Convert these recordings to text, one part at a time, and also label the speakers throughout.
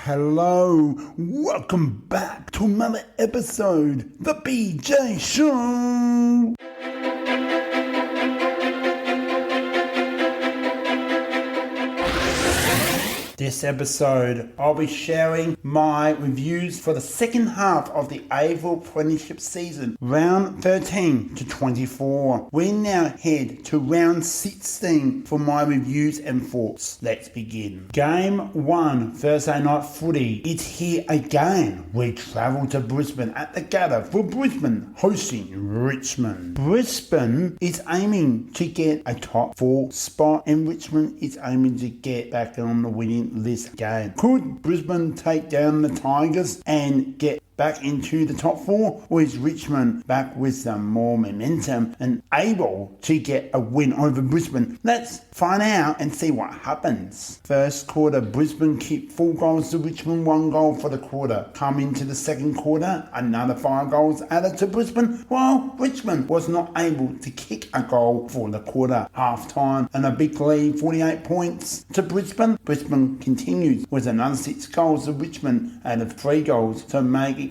Speaker 1: Hello, welcome back to another episode, The BJ Show. This episode, I'll be sharing my reviews for the second half of the AFL premiership season, round 13 to 24. We now head to round 16 for my reviews and thoughts. Let's begin. Game 1, Thursday night footy. It's here again. We travel to Brisbane at the Gather for Brisbane hosting Richmond. Brisbane is aiming to get a top 4 spot and Richmond is aiming to get back on the winning list game. Could Brisbane take down the Tigers and get back into the top 4, or is Richmond back with some more momentum and able to get a win over Brisbane? Let's find out and see what happens. First quarter, Brisbane kicked 4 goals to Richmond, 1 goal for the quarter. Come into the second quarter, another 5 goals added to Brisbane, while Richmond was not able to kick a goal for the quarter. Half time and a big lead, 48 points to Brisbane. Brisbane continues with another 6 goals to Richmond out of 3 goals to make it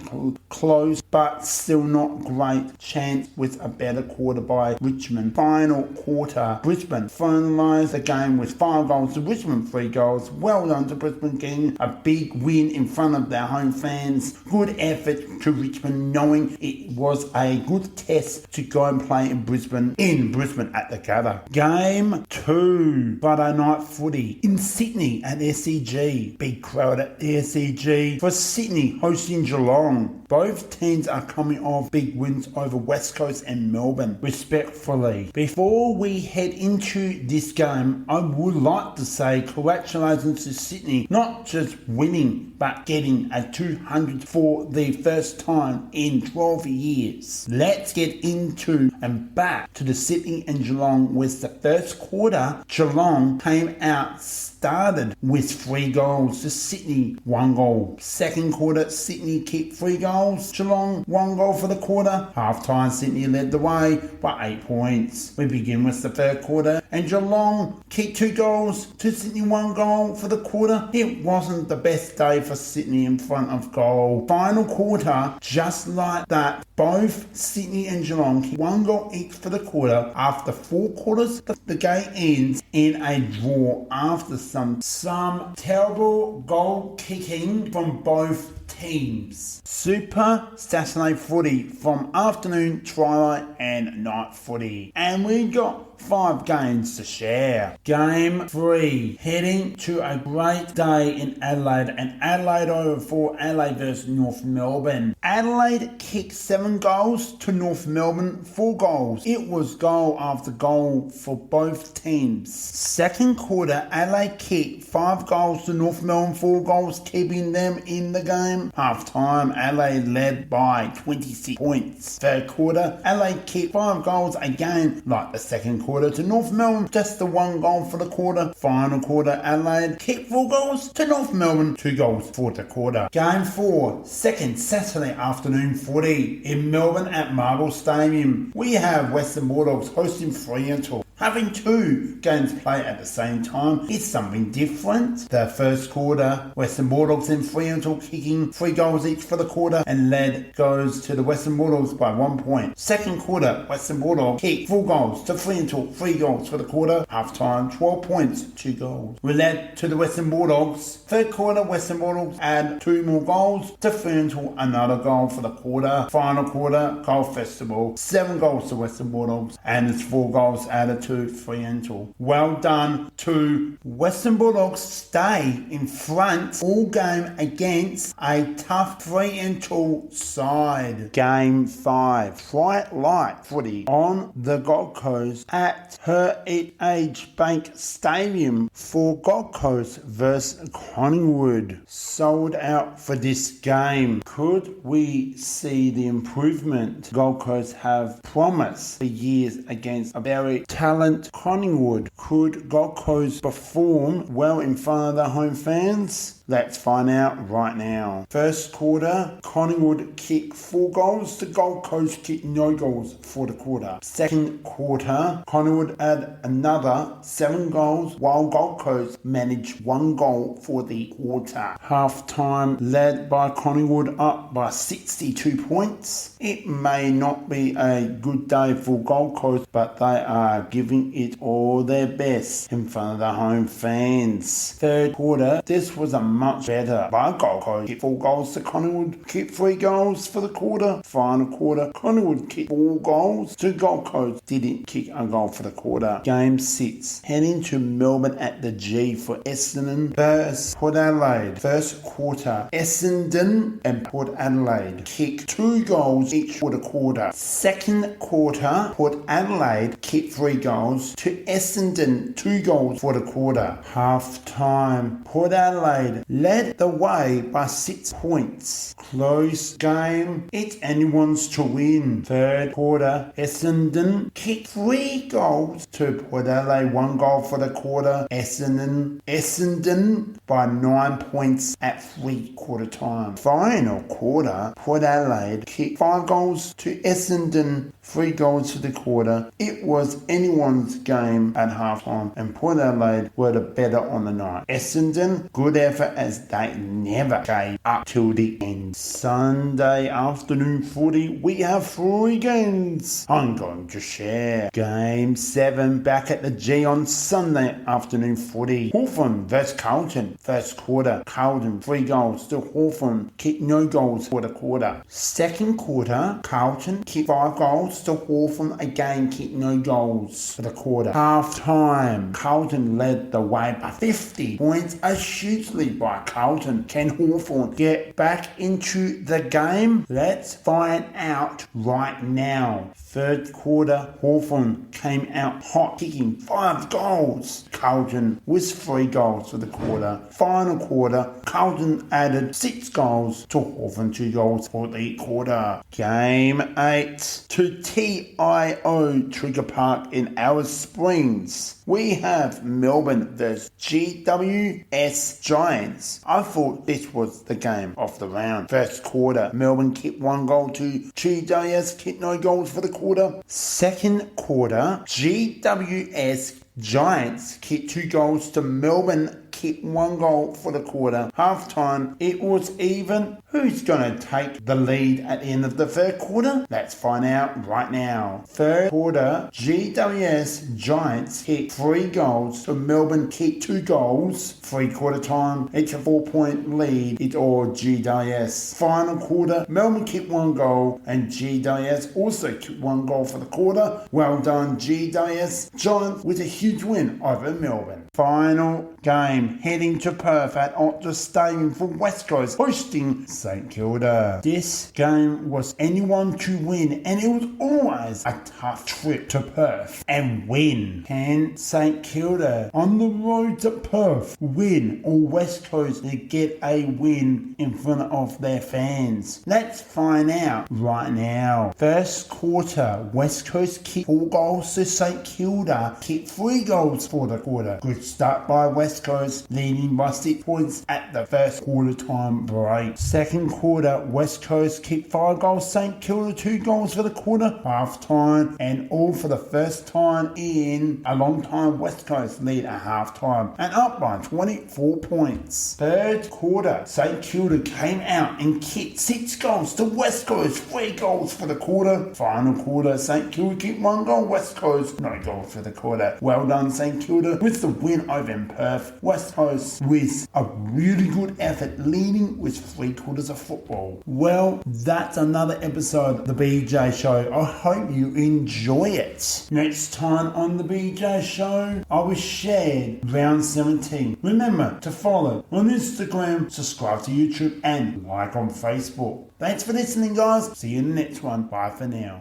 Speaker 1: close, but still not great. Chance with a better quarter by Richmond. Final quarter, Brisbane finalised the game with 5 goals to Richmond, 3 goals. Well done to Brisbane getting a big win in front of their home fans. Good effort to Richmond, knowing it was a good test to go and play in Brisbane at the Gather. Game 2, Friday night footy in Sydney at SCG. Big crowd at the SCG for Sydney hosting Geelong. Both teams are coming off big wins over West Coast and Melbourne, respectfully. Before we head into this game, I would like to say congratulations to Sydney, not just winning, but getting a 200 for the first time in 12 years. Let's get into and back to the Sydney and Geelong with the first quarter. Geelong came out started with 3 goals to Sydney, 1 goal. Second quarter, Sydney kicked 3 goals, Geelong 1 goal for the quarter. Half time, Sydney led the way by 8 points. We begin with the third quarter and Geelong kicked 2 goals to Sydney, 1 goal for the quarter. It wasn't the best day for Sydney in front of goal. Final quarter, just like that, both Sydney and Geelong kicked 1 goal each for the quarter. After 4 quarters, the game ends in a draw after some terrible goal kicking from both teams. Super Saturday footy from afternoon, twilight and night footy. And we got 5 games to share. Game 3, heading to a great day in Adelaide and Adelaide over for Adelaide versus North Melbourne. Adelaide kicked 7 goals to North Melbourne, 4 goals. It was goal after goal for both teams. Second quarter, Adelaide kicked 5 goals to North Melbourne, 4 goals, keeping them in the game. Half time, Adelaide led by 26 points. Third quarter, Adelaide kicked 5 goals again, like the second quarter to North Melbourne, just the 1 goal for the quarter. Final quarter, Adelaide kicked 4 goals to North Melbourne, 2 goals for the quarter. Game 4, second Saturday afternoon footy in Melbourne at Marvel Stadium. We have Western Bulldogs hosting Fremantle. Having 2 games played at the same time is something different. The first quarter, Western Bulldogs and Fremantle kicking 3 goals each for the quarter and lead goes to the Western Bulldogs by 1 point. Second quarter, Western Bulldogs kicked 4 goals to Fremantle, 3 goals for the quarter. Half time, 12 points, 2 goals. We led to the Western Bulldogs. Third quarter, Western Bulldogs add 2 more goals to Fremantle, another goal for the quarter. Final quarter, Goal Festival, 7 goals to Western Bulldogs and it's 4 goals added to Fremantle. Well done to Western Bulldogs, stay in front all game against a tough Fremantle side. Game 5, Bright Light footy on the Gold Coast at Heritage Bank Stadium for Gold Coast versus Collingwood. Sold out for this game. Could we see the improvement Gold Coast have promised for years against a very talented Collingwood? Could Gold Coast perform well in front of the home fans? Let's find out right now. First quarter, Collingwood kicked 4 goals. The Gold Coast kicked no goals for the quarter. Second quarter, Collingwood had another 7 goals, while Gold Coast managed 1 goal for the quarter. Half-time led by Collingwood up by 62 points. It may not be a good day for Gold Coast, but they are giving it all their best in front of the home fans. Third quarter, this was a much better by Gold Coast. Kicked 4 goals to Collingwood, kicked 3 goals for the quarter. Final quarter, Collingwood kicked 4 goals to Gold Coast, didn't kick a goal for the quarter. Game 6, heading to Melbourne at the G for Essendon versus Port Adelaide. First quarter, Essendon and Port Adelaide kicked 2 goals each for the quarter. Second quarter, Port Adelaide kicked 3 goals to Essendon, 2 goals for the quarter. Half time, Port Adelaide led the way by 6 points. Close game, it's anyone's to win. Third quarter, Essendon kicked 3 goals to Port Adelaide, 1 goal for the quarter. Essendon by 9 points at 3/4 time. Final quarter, Port Adelaide kicked 5 goals to Essendon, 3 goals for the quarter. It was anyone's game at halftime, and Port Adelaide were the better on the night. Essendon, good effort as they never gave up till the end. Sunday afternoon footy, we have 3 games I'm going to share. Game 7 back at the G on Sunday afternoon footy. Hawthorn vs Carlton. First quarter, Carlton 3 goals to Hawthorn, kicked no goals for the quarter. Second quarter, Carlton kicked 5 goals to Hawthorn, again kicked no goals for the quarter. Half time, Carlton led the way by 50 points, a huge lead by Carlton. Can Hawthorn get back into the game? Let's find out right now. Third quarter, Hawthorn came out hot, kicking 5 goals. Carlton was 3 goals for the quarter. Final quarter, Carlton added 6 goals to Hawthorn, 2 goals for the quarter. Game 8 to TIO Trigger Park in Alice Springs. We have Melbourne vs GWS Giants. I thought this was the game of the round. First quarter, Melbourne kicked 1 goal to GWS, kicked no goals for the quarter. Second quarter, GWS Giants kicked 2 goals to Melbourne, kicked 1 goal for the quarter. Half time, it was even. Who's going to take the lead at the end of the third quarter? Let's find out right now. Third quarter, GWS Giants kicked 3 goals to Melbourne, kicked 2 goals. 3/4 time, it's a 4-point lead. It's all GWS. Final quarter, Melbourne kicked 1 goal and GWS also kicked 1 goal for the quarter. Well done, GWS Giants, with a huge win over Melbourne. Final game, heading to Perth at Optus Stadium for West Coast, hosting St Kilda. This game was anyone to win, and it was always a tough trip to Perth and win. Can St Kilda on the road to Perth win, or West Coast to get a win in front of their fans? Let's find out right now. First quarter, West Coast kicked 4 goals to St Kilda, kicked 3 goals for the quarter. Good start by West Coast, leading by 6 points at the first quarter time break. Second quarter, West Coast kicked 5 goals, St Kilda 2 goals for the quarter. Half time, and all for the first time in a long time, West Coast lead at half time and up by 24 points. Third quarter, St Kilda came out and kicked 6 goals to West Coast, 3 goals for the quarter. Final quarter, St Kilda kicked 1 goal, West Coast no goals for the quarter. Well done, St Kilda, with the win over in Perth. West Coast with a really good effort, leading with 3/4 of football. Well, that's another episode of the BJ Show. I hope you enjoy it. Next time on the BJ Show, I will share round 17. Remember to follow on Instagram, subscribe to YouTube, and like on Facebook. Thanks for listening, guys. See you in the next one. Bye for now.